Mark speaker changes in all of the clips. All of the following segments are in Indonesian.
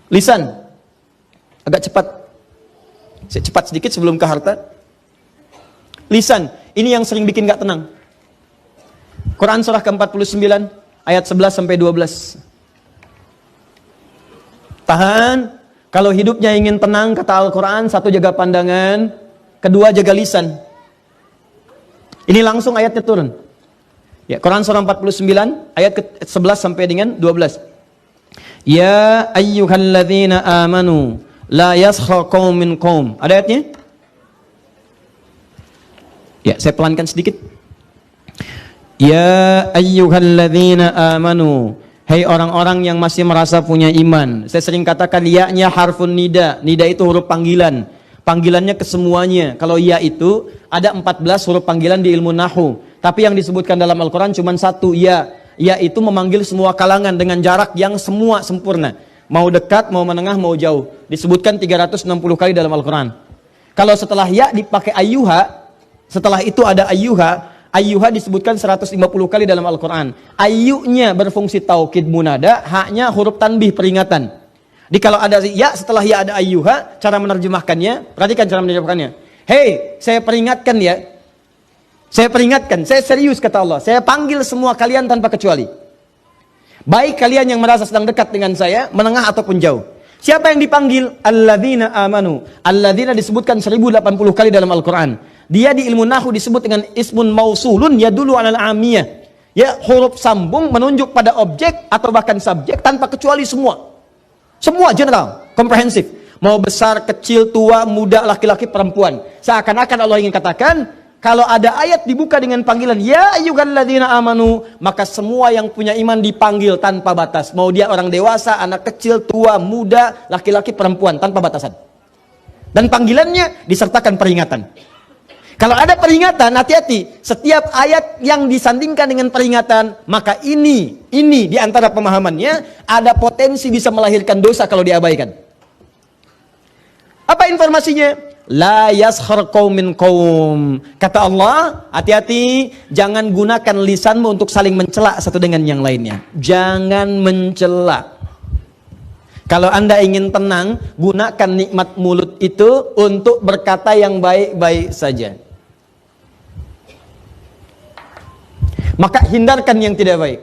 Speaker 1: Lisan. Agak cepat. Saya cepat sedikit sebelum ke harta. Lisan. Ini yang sering bikin gak tenang. Quran surah ke-49 ayat 11 sampai 12. Tahan. Kalau hidupnya ingin tenang, kata Al-Quran, satu, jaga pandangan, kedua, jaga lisan. Ini langsung ayatnya turun. Ya, Quran surah 49 ayat ke-11 sampai dengan 12. Ya ayyuhalladzina amanu la yaskhar qaumin qaum. Ada ayatnya? Ya, saya pelankan sedikit. Ya ayyuhalladzina amanu, hei orang-orang yang masih merasa punya iman. Saya sering katakan ya-nya harfun nida. Nida itu huruf panggilan. Panggilannya ke semuanya. Kalau ya itu ada 14 huruf panggilan di ilmu nahu. Tapi yang disebutkan dalam Al-Quran cuma satu, ya. Ya itu memanggil semua kalangan dengan jarak yang semua sempurna. Mau dekat, mau menengah, mau jauh. Disebutkan 360 kali dalam Al-Quran. Kalau setelah ya dipakai ayyuha, setelah itu ada ayyuha, ayyuha disebutkan 150 kali dalam Al-Quran. Ayyunya berfungsi taukid munada, haknya huruf tanbih peringatan. Jadi kalau ada ya, setelah ya ada ayyuha, cara menerjemahkannya, perhatikan cara menerjemahkannya. Hei, saya peringatkan ya. Saya peringatkan, saya serius kata Allah. Saya panggil semua kalian tanpa kecuali. Baik kalian yang merasa sedang dekat dengan saya, menengah ataupun jauh. Siapa yang dipanggil? Alladzina amanu. Alladzina disebutkan 1080 kali dalam Al-Quran. Dia di ilmu nahu disebut dengan ismun mausulun yadulu alal amiyah. Ya, huruf sambung menunjuk pada objek atau bahkan subjek tanpa kecuali semua. Semua general, komprehensif. Mau besar, kecil, tua, muda, laki-laki, perempuan. Seakan-akan Allah ingin katakan, kalau ada ayat dibuka dengan panggilan ya ayyuhalladzina amanu, maka semua yang punya iman dipanggil tanpa batas. Mau dia orang dewasa, anak kecil, tua, muda, laki-laki, perempuan, tanpa batasan. Dan panggilannya disertakan peringatan. Kalau ada peringatan, hati-hati. Setiap ayat yang disandingkan dengan peringatan, maka ini di antara pemahamannya ada potensi bisa melahirkan dosa kalau diabaikan. Apa informasinya? La yaskhar qaumin qaum. Kata Allah, hati-hati, jangan gunakan lisanmu untuk saling mencela satu dengan yang lainnya. Jangan mencela. Kalau Anda ingin tenang, gunakan nikmat mulut itu untuk berkata yang baik-baik saja. Maka hindarkan yang tidak baik.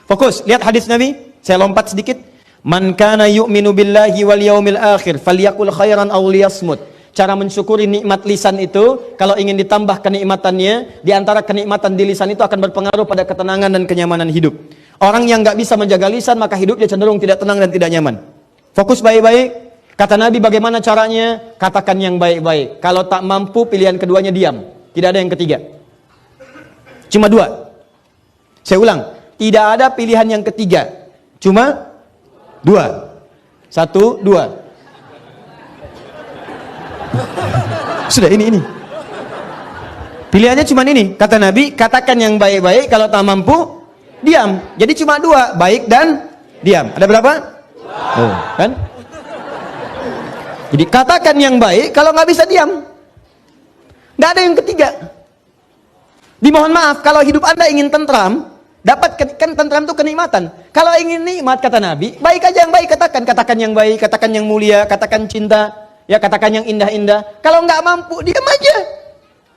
Speaker 1: Fokus, lihat hadis Nabi. Saya lompat sedikit. Man kana yu'minu billahi wal yaumil akhir falyaqul khairan aw liyasmut. Cara mensyukuri nikmat lisan itu, kalau ingin ditambah kenikmatannya, di antara kenikmatan di lisan itu akan berpengaruh pada ketenangan dan kenyamanan hidup. Orang yang nggak bisa menjaga lisan, maka hidupnya cenderung tidak tenang dan tidak nyaman. Fokus baik-baik. Kata Nabi bagaimana caranya? Katakan yang baik-baik. Kalau tak mampu, pilihan keduanya diam. Tidak ada yang ketiga. Cuma dua. Saya ulang, tidak ada pilihan yang ketiga. Cuma dua. Satu, dua. Sudah ini. Pilihannya cuma ini. Kata Nabi, katakan yang baik-baik, kalau tak mampu, diam. Jadi cuma dua, baik dan diam. Ada berapa? Oh, kan? Jadi katakan yang baik, kalau nggak bisa diam. Nggak ada yang ketiga. Dimohon maaf, kalau hidup Anda ingin tentram, dapat kan tentram itu kenikmatan. Kalau ingin nikmat, kata Nabi, baik aja yang baik katakan. Katakan yang baik, katakan yang mulia, katakan cinta. Ya, katakan yang indah-indah. Kalau nggak mampu, diam aja.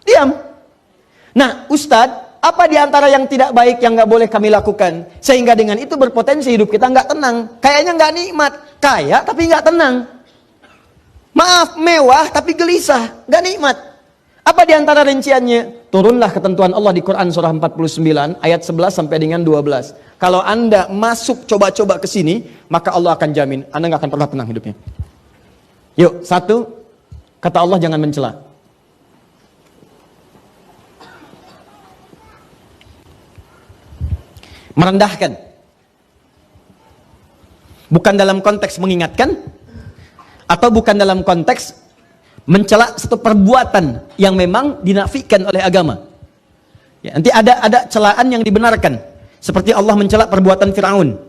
Speaker 1: Diam. Nah, Ustadz, apa di antara yang tidak baik yang nggak boleh kami lakukan? Sehingga dengan itu berpotensi hidup kita nggak tenang. Kayaknya nggak nikmat. Kaya tapi nggak tenang. Maaf, mewah tapi gelisah. Nggak nikmat. Apa di antara rinciannya? Turunlah ketentuan Allah di Quran surah 49 ayat 11 sampai dengan 12. Kalau Anda masuk coba-coba ke sini, maka Allah akan jamin Anda nggak akan pernah tenang hidupnya. Yuk, satu, kata Allah jangan mencela. Merendahkan. Bukan dalam konteks mengingatkan, atau bukan dalam konteks mencela satu perbuatan yang memang dinafikan oleh agama. Ya, nanti ada celaan yang dibenarkan. Seperti Allah mencela perbuatan Fir'aun.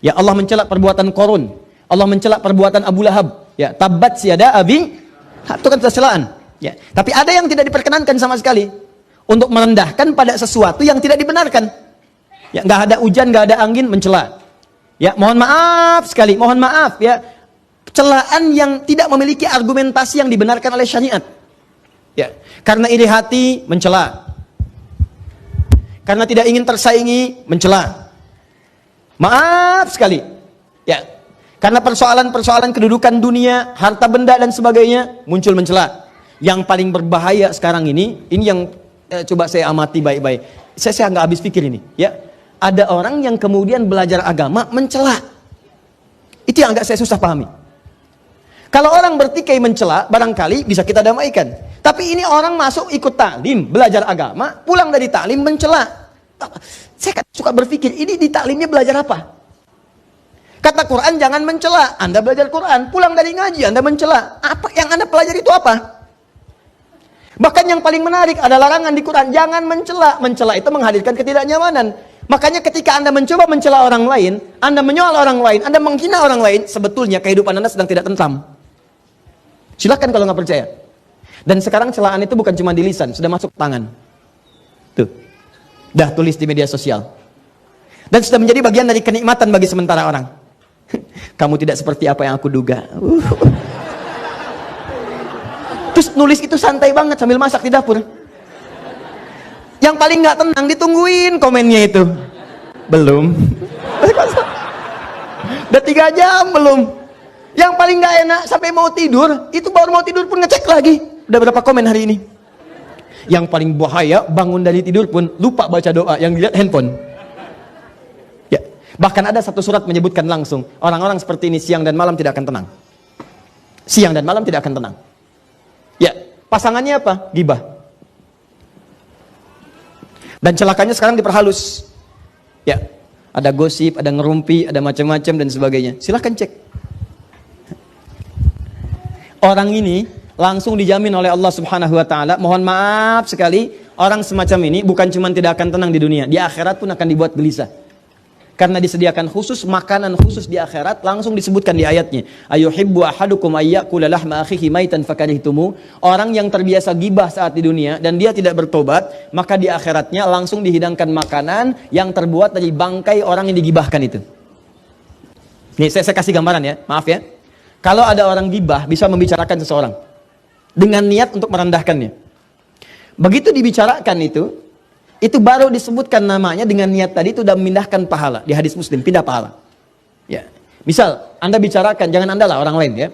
Speaker 1: Ya, Allah mencela perbuatan Qarun. Allah mencela perbuatan Abu Lahab. Ya, tabat siada abi, itu kan celaan. Ya, tapi ada yang tidak diperkenankan sama sekali. untuk merendahkan pada sesuatu yang tidak dibenarkan. Ya, nggak ada hujan, nggak ada angin, mencela. Ya, mohon maaf sekali, mohon maaf ya. Celaan yang tidak memiliki argumentasi yang dibenarkan oleh syariat. Ya, karena iri hati, mencela. Karena tidak ingin tersaingi, mencela. Maaf sekali. Ya, karena persoalan-persoalan kedudukan dunia, harta benda dan sebagainya, muncul mencela. Yang paling berbahaya sekarang ini yang coba saya amati baik-baik. Saya nggak habis pikir ini. Ya, ada orang yang kemudian belajar agama mencela. Itu yang agak saya susah pahami. Kalau orang bertikai mencela, barangkali bisa kita damaikan. Tapi ini orang masuk ikut taklim, belajar agama, pulang dari taklim mencela. Saya suka berpikir, ini di taklimnya belajar apa? Kata Quran jangan mencela. Anda belajar Quran, pulang dari ngaji Anda mencela. Apa yang Anda pelajari itu apa? Bahkan yang paling menarik ada larangan di Quran, jangan mencela. Mencela itu menghadirkan ketidaknyamanan. Makanya ketika Anda mencoba mencela orang lain, Anda menyoal orang lain, Anda menghina orang lain, sebetulnya kehidupan Anda sedang tidak tentram. Silakan kalau nggak percaya. Dan sekarang celaan itu bukan cuma di lisan, sudah masuk tangan. Tuh, dah tulis di media sosial. Dan sudah menjadi bagian dari kenikmatan bagi sementara orang. Kamu tidak seperti apa yang aku duga. Terus nulis itu santai banget sambil masak di dapur. Yang paling nggak tenang ditungguin komennya itu. Belum. Udah 3 jam belum. Yang paling nggak enak sampai mau tidur, itu baru mau tidur pun ngecek lagi. Udah berapa komen hari ini? Yang paling bahaya, bangun dari tidur pun lupa baca doa, yang dilihat handphone. Ya, bahkan ada satu surat menyebutkan langsung, orang-orang seperti ini siang dan malam tidak akan tenang. Siang dan malam tidak akan tenang. Ya, pasangannya apa? Gibah. Dan celakanya sekarang diperhalus. Ya, ada gosip, ada ngerumpi, ada macam-macam dan sebagainya. Silahkan cek. Orang ini langsung dijamin oleh Allah Subhanahu wa taala. Mohon maaf sekali, orang semacam ini bukan cuma tidak akan tenang di dunia, di akhirat pun akan dibuat gelisah. Karena disediakan khusus makanan khusus di akhirat, langsung disebutkan di ayatnya. Ayuhibbu ahadukum ayyakula lahma akhihi maitan fakarihtumu. Orang yang terbiasa gibah saat di dunia dan dia tidak bertobat, maka di akhiratnya langsung dihidangkan makanan yang terbuat dari bangkai orang yang digibahkan itu. Nih saya kasih gambaran ya, maaf ya. Kalau ada orang gibah bisa membicarakan seseorang dengan niat untuk merendahkannya. Begitu dibicarakan itu baru disebutkan namanya dengan niat tadi itu sudah memindahkan pahala. Di hadis Muslim pindah pahala. Ya. Misal Anda bicarakan, jangan Anda lah, orang lain ya.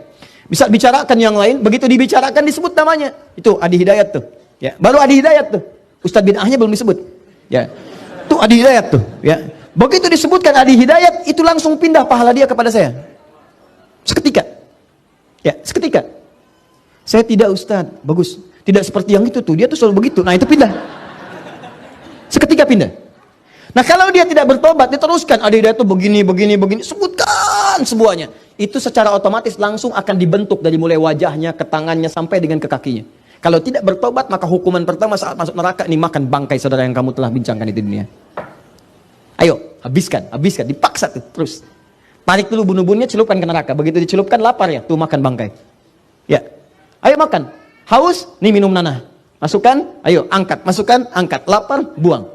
Speaker 1: Bisa bicarakan yang lain, begitu dibicarakan disebut namanya. Itu Adi Hidayat tuh. Ya. Baru Adi Hidayat tuh. Ustadz bid'ahnya belum disebut. Ya. Tuh Adi Hidayat tuh, ya. Begitu disebutkan Adi Hidayat, itu langsung pindah pahala dia kepada saya. Seketika. Ya, seketika. Saya tidak Ustadz, bagus. Tidak seperti yang itu tuh, dia tuh selalu begitu. Nah, itu pindah. Seketika pindah. Nah, kalau dia tidak bertobat, diteruskan Adi Hidayat tuh begini, sebutkan semuanya. Itu secara otomatis langsung akan dibentuk dari mulai wajahnya, ke tangannya, sampai dengan ke kakinya. Kalau tidak bertobat, maka hukuman pertama saat masuk neraka ini makan bangkai saudara yang kamu telah bincangkan itu di dunia. Ayo, habiskan, dipaksa tuh, terus. Tarik dulu bunuh-bunuhnya, celupkan ke neraka. Begitu dicelupkan, lapar ya, tuh makan bangkai. Ya, ayo makan. Haus, nih minum nanah. Masukkan, ayo angkat, masukkan, angkat. Lapar, buang.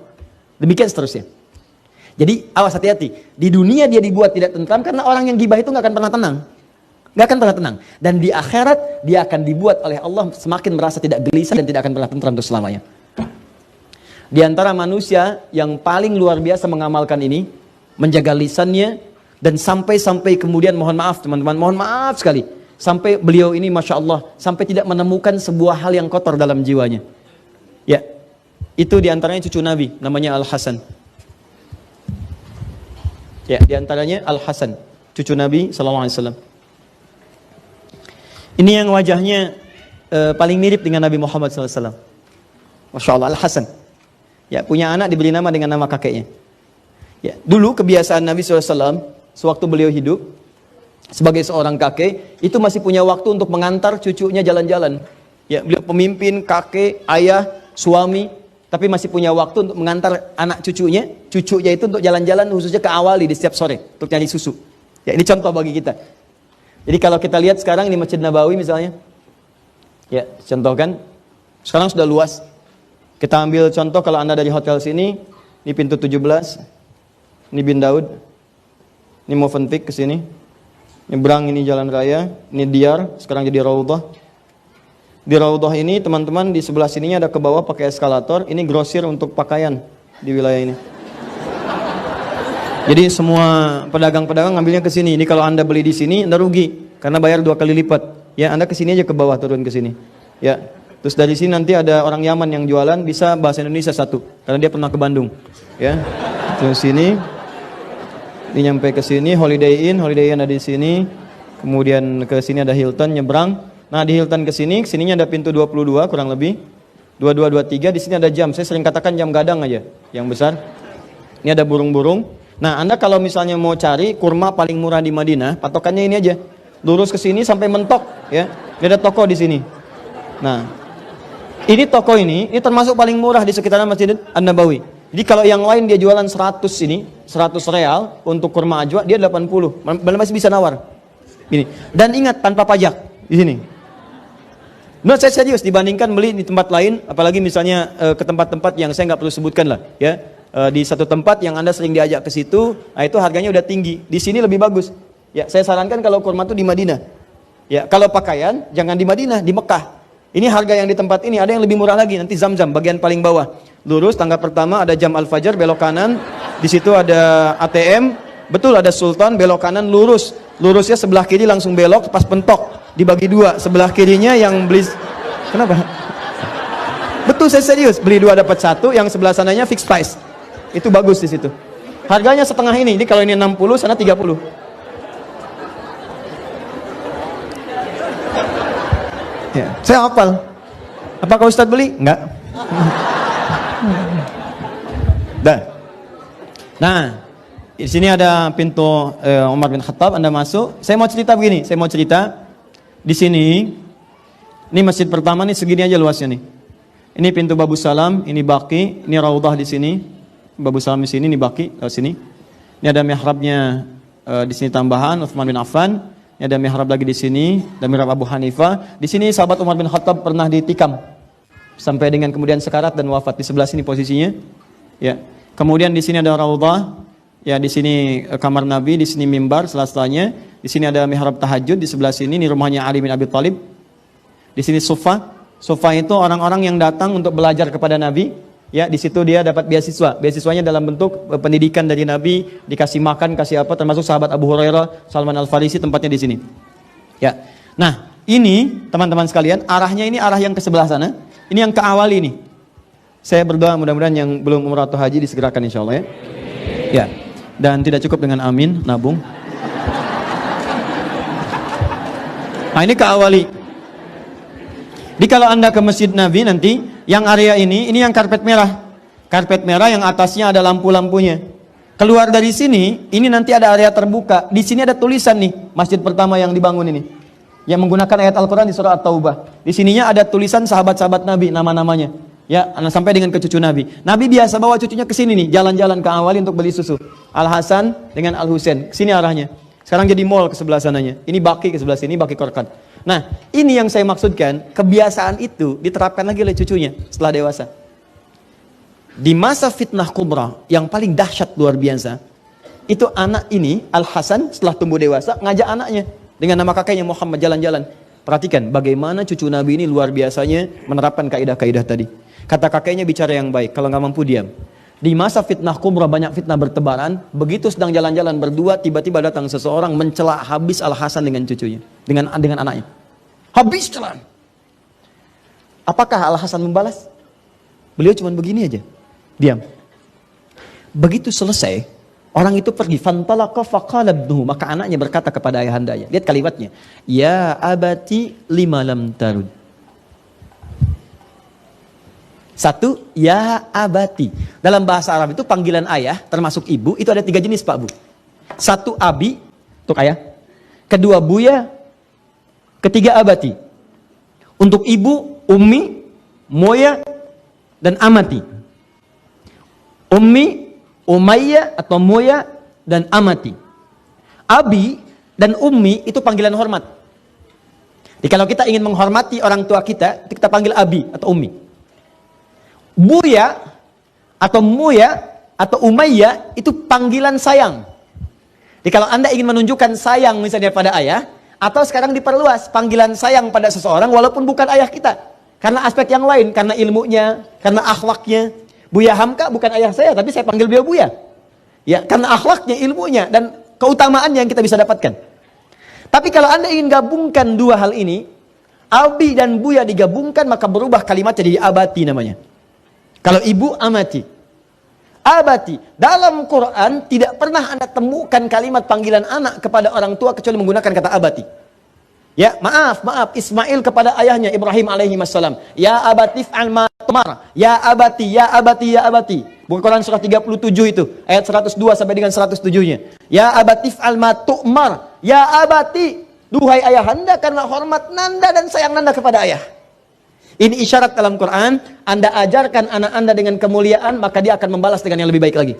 Speaker 1: Demikian seterusnya. Jadi awas, hati-hati. Di dunia dia dibuat tidak tentram karena orang yang gibah itu nggak akan pernah tenang. Nggak akan pernah tenang. Dan di akhirat dia akan dibuat oleh Allah semakin merasa tidak gelisah dan tidak akan pernah tentram untuk selamanya. Di antara manusia yang paling luar biasa mengamalkan ini, menjaga lisannya, dan sampai kemudian mohon maaf teman-teman, mohon maaf sekali, sampai beliau ini Masya Allah sampai tidak menemukan sebuah hal yang kotor dalam jiwanya. Ya, itu diantaranya cucu Nabi, namanya Al-Hasan. Ya, diantaranya Al-Hasan, cucu Nabi SAW. Ini yang wajahnya paling mirip dengan Nabi Muhammad SAW. Masya Allah, Al-Hasan. Ya, punya anak diberi nama dengan nama kakeknya. Ya, dulu kebiasaan Nabi SAW sewaktu beliau hidup sebagai seorang kakek itu masih punya waktu untuk mengantar cucunya jalan-jalan. Ya, beliau pemimpin, kakek, ayah, suami, tapi masih punya waktu untuk mengantar anak cucunya itu untuk jalan-jalan khususnya ke Awali di setiap sore untuk nyari susu. Ya, ini contoh bagi kita. Jadi kalau kita lihat sekarang ini Masjid Nabawi misalnya. Ya, contoh kan. Sekarang sudah luas. Kita ambil contoh kalau Anda dari hotel sini, ini pintu 17, ini Bin Daud, ini Movenpick ke sini, nyebrang ini jalan raya, ini Diyar, sekarang jadi Raudhah. Di Raudhah ini teman-teman di sebelah sininya ada ke bawah pakai eskalator, ini grosir untuk pakaian di wilayah ini. Jadi semua pedagang-pedagang ngambilnya ke sini. Ini kalau Anda beli di sini Anda rugi karena bayar 2 kali lipat. Ya, Anda ke sini aja ke bawah, turun ke sini. Ya. Terus dari sini nanti ada orang Yaman yang jualan, bisa bahasa Indonesia 1 karena dia pernah ke Bandung. Ya. Terus sini ini nyampe ke sini Holiday Inn ada di sini. Kemudian ke sini ada Hilton nyebrang. Nah, di Hilton ke sini, sininya ada pintu 22 kurang lebih. 2223, di sini ada jam. Saya sering katakan jam gadang aja, yang besar. Ini ada burung-burung. Nah, Anda kalau misalnya mau cari kurma paling murah di Madinah, patokannya ini aja. Lurus ke sini sampai mentok, ya. Ini ada toko di sini. Nah, ini toko ini termasuk paling murah di sekitaran Masjid An-Nabawi. Jadi kalau yang lain dia jualan 100 ini, 100 real untuk kurma ajwa, dia 80. Masih bisa nawar. Ini. Dan ingat tanpa pajak di sini. Nah, saya serius dibandingkan beli di tempat lain, apalagi misalnya ke tempat-tempat yang saya nggak perlu sebutkan lah, ya. Di satu tempat yang Anda sering diajak ke situ, nah itu harganya udah tinggi. Di sini lebih bagus. Ya, saya sarankan kalau kurma itu di Madinah. Ya, kalau pakaian jangan di Madinah, di Mekah. Ini harga yang di tempat ini ada yang lebih murah lagi. Nanti Zam-Zam bagian paling bawah. Lurus tangga pertama ada Jam Al-Fajar, belok kanan. Di situ ada ATM. Betul ada Sultan, belok kanan lurus. Lurusnya sebelah kiri langsung belok pas pentok. Dibagi 2. Sebelah kirinya yang beli. Kenapa? Betul, saya serius. Beli 2 dapat 1, yang sebelah sananya fixed price. Itu bagus di situ. Harganya setengah ini. Jadi kalau ini 60, sana 30. Ya, saya hafal. Apakah Ustadz beli? Enggak. Nah, di sini ada pintu Umar bin Khattab. Anda masuk. Saya mau cerita begini. Di sini, ini masjid pertama nih segini aja luasnya nih. Ini pintu Babu Salam, ini Baqi, ini Raudhah di sini. Babu Salam di sini, ini Baqi di sini. Ini ada mihrabnya di sini tambahan Utsman bin Affan. Ini ada mihrab lagi di sini, ada mihrab Abu Hanifah. Di sini sahabat Umar bin Khattab pernah ditikam sampai dengan kemudian sekarat dan wafat. Di sebelah sini posisinya. Ya. Kemudian di sini ada Raudhah. Ya, di sini kamar Nabi, di sini mimbar selasanya. Di sini ada mihrab tahajud di sebelah sini, ini rumahnya Ali bin Abi Thalib. Di sini Sufa. Sufa itu orang-orang yang datang untuk belajar kepada Nabi. Ya, di situ dia dapat beasiswa. Beasiswanya dalam bentuk pendidikan dari Nabi, dikasih makan, kasih apa, termasuk sahabat Abu Hurairah, Salman Al-Farisi tempatnya di sini. Ya. Nah, ini teman-teman sekalian, arahnya ini arah yang ke sebelah sana. Ini yang ke awal ini. Saya berdoa mudah-mudahan yang belum umrah atau haji disegerakan insyaallah ya. Ya. Dan tidak cukup dengan amin, nabung. Nah, ini ke awali. Jadi kalau Anda ke Masjid Nabi nanti, yang area ini yang karpet merah. Karpet merah yang atasnya ada lampu-lampunya. Keluar dari sini, ini nanti ada area terbuka. Di sini ada tulisan nih, masjid pertama yang dibangun ini. Yang menggunakan ayat Al-Quran di surah At-Taubah. Di sininya ada tulisan sahabat-sahabat Nabi, nama-namanya. Ya, sampai dengan ke cucu Nabi. Nabi biasa bawa cucunya ke sini nih, jalan-jalan ke awali untuk beli susu. Al-Hasan dengan Al-Husain. Sini arahnya. Sekarang jadi mall ke sebelah sananya. Ini Baqi ke sebelah sini, Baqi Korkan. Nah, ini yang saya maksudkan, kebiasaan itu diterapkan lagi oleh cucunya setelah dewasa. Di masa fitnah kubra yang paling dahsyat luar biasa, itu anak ini, Al-Hasan setelah tumbuh dewasa, ngajak anaknya dengan nama kakeknya Muhammad jalan-jalan. Perhatikan bagaimana cucu Nabi ini luar biasanya menerapkan kaidah-kaidah tadi. Kata kakeknya bicara yang baik, kalau nggak mampu diam. Di masa fitnah kubra banyak fitnah bertebaran, begitu sedang jalan-jalan berdua, tiba-tiba datang seseorang mencela habis Al-Hasan dengan cucunya, dengan anaknya. Habis celaan. Apakah Al-Hasan membalas? Beliau cuma begini aja, diam. Begitu selesai, orang itu pergi, fantalaqa faqala ibnuhu, maka anaknya berkata kepada ayahandanya. Lihat kalimatnya, ya abati lima lam tarud. Satu, ya abati. Dalam bahasa Arab itu panggilan ayah, termasuk ibu, itu ada 3 jenis Pak Bu. Satu abi, untuk ayah. Kedua buya. Ketiga abati. Untuk ibu, ummi, moya, dan amati. Ummi, umayya atau moya, dan amati. Abi dan ummi itu panggilan hormat. Jadi kalau kita ingin menghormati orang tua kita panggil abi atau ummi. Buya atau Muya atau Umayya itu panggilan sayang. Jadi kalau Anda ingin menunjukkan sayang misalnya pada ayah, atau sekarang diperluas panggilan sayang pada seseorang walaupun bukan ayah kita. Karena aspek yang lain, karena ilmunya, karena akhlaknya. Buya Hamka bukan ayah saya, tapi saya panggil beliau Buya. Ya, karena akhlaknya, ilmunya, dan keutamaannya yang kita bisa dapatkan. Tapi kalau Anda ingin gabungkan dua hal ini, Abi dan Buya digabungkan, maka berubah kalimatnya jadi Abati namanya. Kalau ibu, Amati. Abati. Dalam Quran tidak pernah Anda temukan kalimat panggilan anak kepada orang tua kecuali menggunakan kata Abati. Ya, maaf, Ismail kepada ayahnya Ibrahim alaihi wassalam. Ya abati fa'al ma tumar. Ya abati, ya abati, ya abati. Buku Quran surah 37 itu, ayat 102 sampai dengan 107-nya. Ya abati fa'al ma tu'mar. Ya abati, duhai ayahanda, karena hormat nanda dan sayang nanda kepada ayah. Ini isyarat dalam Quran, Anda ajarkan anak Anda dengan kemuliaan, maka dia akan membalas dengan yang lebih baik lagi.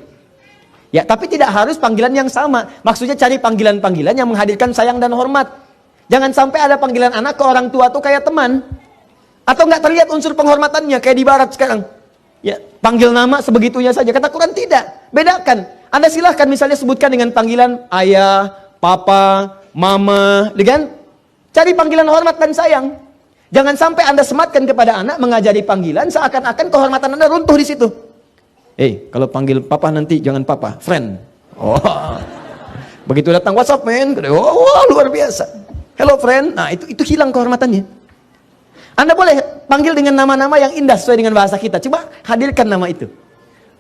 Speaker 1: Ya, tapi tidak harus panggilan yang sama. Maksudnya cari panggilan-panggilan yang menghadirkan sayang dan hormat. Jangan sampai ada panggilan anak ke orang tua tuh kayak teman. Atau nggak terlihat unsur penghormatannya kayak di barat sekarang. Ya, panggil nama sebegitunya saja. Kata Quran tidak. Bedakan. Anda silahkan misalnya sebutkan dengan panggilan ayah, papa, mama, dengan cari panggilan hormat dan sayang. Jangan sampai Anda sematkan kepada anak mengajari panggilan seakan-akan kehormatan Anda runtuh di situ. Kalau panggil papa nanti jangan papa, friend. Oh. Begitu datang WhatsApp, men, luar biasa. Hello friend, nah itu hilang kehormatannya. Anda boleh panggil dengan nama-nama yang indah sesuai dengan bahasa kita. Coba hadirkan nama itu.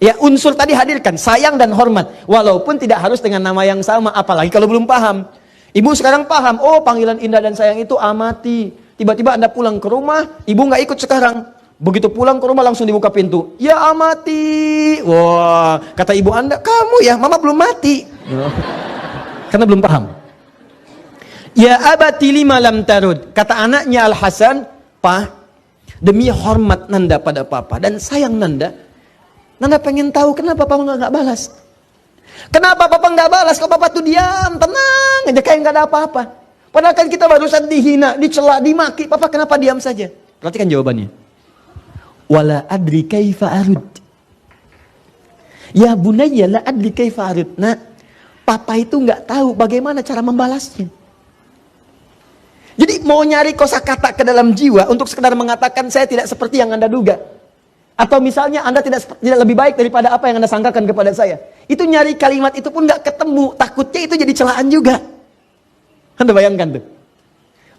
Speaker 1: Ya, unsur tadi hadirkan, sayang dan hormat. Walaupun tidak harus dengan nama yang sama, apalagi kalau belum paham. Ibu sekarang paham, oh panggilan indah dan sayang itu Amati. Tiba-tiba Anda pulang ke rumah, ibu nggak ikut sekarang. Begitu pulang ke rumah langsung dibuka pintu. Ya Amati. Wah, kata ibu Anda, kamu ya, mama belum mati. Karena belum paham. Ya abati lima lam tarud. Kata anaknya Al-Hasan, "Pa, demi hormat nanda pada papa dan sayang nanda pengen tahu kenapa papa nggak balas. Kenapa papa nggak balas? Kalau papa tuh diam, tenang aja kayak nggak ada apa-apa. Padahal kan kita barusan dihina, dicela, dimaki. Papa kenapa diam saja?" Perhatikan jawabannya. Wala adri kaifa arud. Ya bunayya la adri kaifa arud. Nah, papa itu nggak tahu bagaimana cara membalasnya. Jadi mau nyari kosakata ke dalam jiwa untuk sekedar mengatakan saya tidak seperti yang Anda duga. Atau misalnya Anda tidak lebih baik daripada apa yang Anda sangkakan kepada saya. Itu nyari kalimat itu pun nggak ketemu. Takutnya itu jadi celaan juga. Anda bayangkan tuh.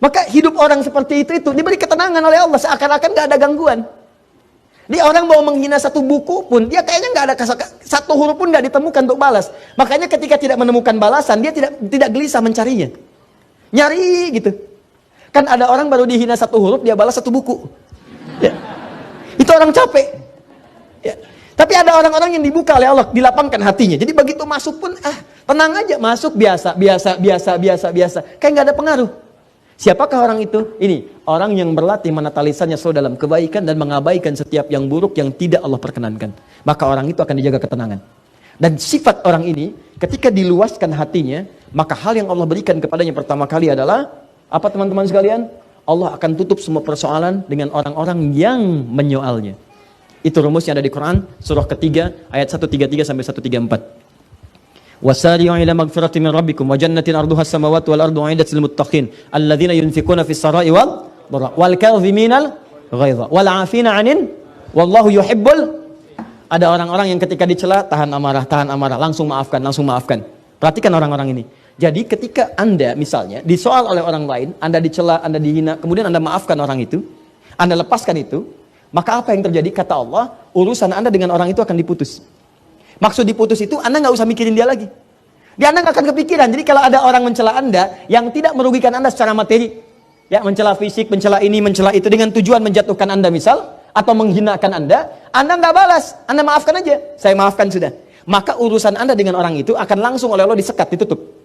Speaker 1: Maka hidup orang seperti itu diberi ketenangan oleh Allah. Seakan-akan nggak ada gangguan. Dia orang mau menghina satu buku pun, dia kayaknya nggak ada satu huruf pun nggak ditemukan untuk balas. Makanya ketika tidak menemukan balasan, dia tidak gelisah mencarinya. Nyari gitu. Kan ada orang baru dihina satu huruf, dia balas satu buku. Ya. Itu orang capek. Ya. Tapi ada orang-orang yang dibuka oleh Allah, dilapangkan hatinya. Jadi begitu masuk pun, tenang aja, masuk biasa. Kayak nggak ada pengaruh. Siapakah orang itu? Ini, orang yang berlatih menata lisannya selalu dalam kebaikan dan mengabaikan setiap yang buruk yang tidak Allah perkenankan. Maka orang itu akan dijaga ketenangan. Dan sifat orang ini, ketika diluaskan hatinya, maka hal yang Allah berikan kepadanya pertama kali adalah apa teman-teman sekalian? Allah akan tutup semua persoalan dengan orang-orang yang menyoalnya. Itu rumusnya ada di Quran, surah ketiga, ayat 133 sampai 134. Wasari'u ila magfirati min rabbikum wa jannatin arduha as-samawati wal ardu 'iddat lil muttaqin alladzina yunfikuna fis sarai wal dharra wal kadhiminal ghaidha wal 'afina 'anil wallahu yuhibbul. Ada orang-orang yang ketika dicela tahan amarah, langsung maafkan. Perhatikan orang-orang ini. Jadi ketika Anda misalnya disoal oleh orang lain, Anda dicela, Anda dihina, kemudian Anda maafkan orang itu, Anda lepaskan itu, maka apa yang terjadi? Kata Allah, urusan Anda dengan orang itu akan diputus. Maksud diputus itu, Anda nggak usah mikirin dia lagi. Dia Anda nggak akan kepikiran. Jadi kalau ada orang mencela Anda yang tidak merugikan Anda secara materi, ya mencela fisik, mencela ini, mencela itu dengan tujuan menjatuhkan Anda misal, atau menghinakan Anda nggak balas, Anda maafkan aja. Saya maafkan sudah. Maka urusan Anda dengan orang itu akan langsung oleh Allah disekat, ditutup.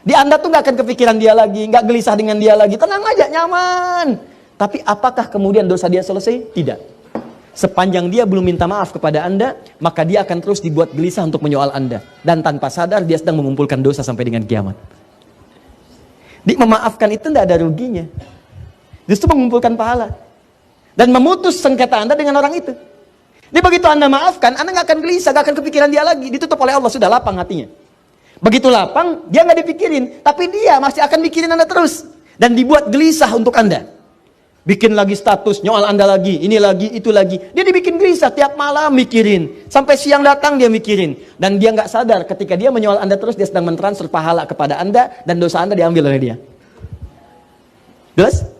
Speaker 1: Di Anda tuh nggak akan kepikiran dia lagi, nggak gelisah dengan dia lagi, tenang aja, nyaman. Tapi apakah kemudian dosa dia selesai? Tidak. Sepanjang dia belum minta maaf kepada Anda, maka dia akan terus dibuat gelisah untuk menyoal Anda. Dan tanpa sadar dia sedang mengumpulkan dosa sampai dengan kiamat. Memaafkan itu tidak ada ruginya. Justru mengumpulkan pahala. Dan memutus sengketa Anda dengan orang itu. Ini begitu Anda maafkan, Anda nggak akan gelisah, nggak akan kepikiran dia lagi. Ditutup oleh Allah, sudah lapang hatinya. Begitu lapang, dia nggak dipikirin, tapi dia masih akan mikirin Anda terus. Dan dibuat gelisah untuk Anda. Bikin lagi status, nyoal Anda lagi, ini lagi, itu lagi. Dia dibikin gelisah, tiap malam mikirin. Sampai siang datang dia mikirin. Dan dia nggak sadar ketika dia menyoal Anda terus, dia sedang mentransfer pahala kepada Anda, dan dosa Anda diambil oleh dia. Jelas?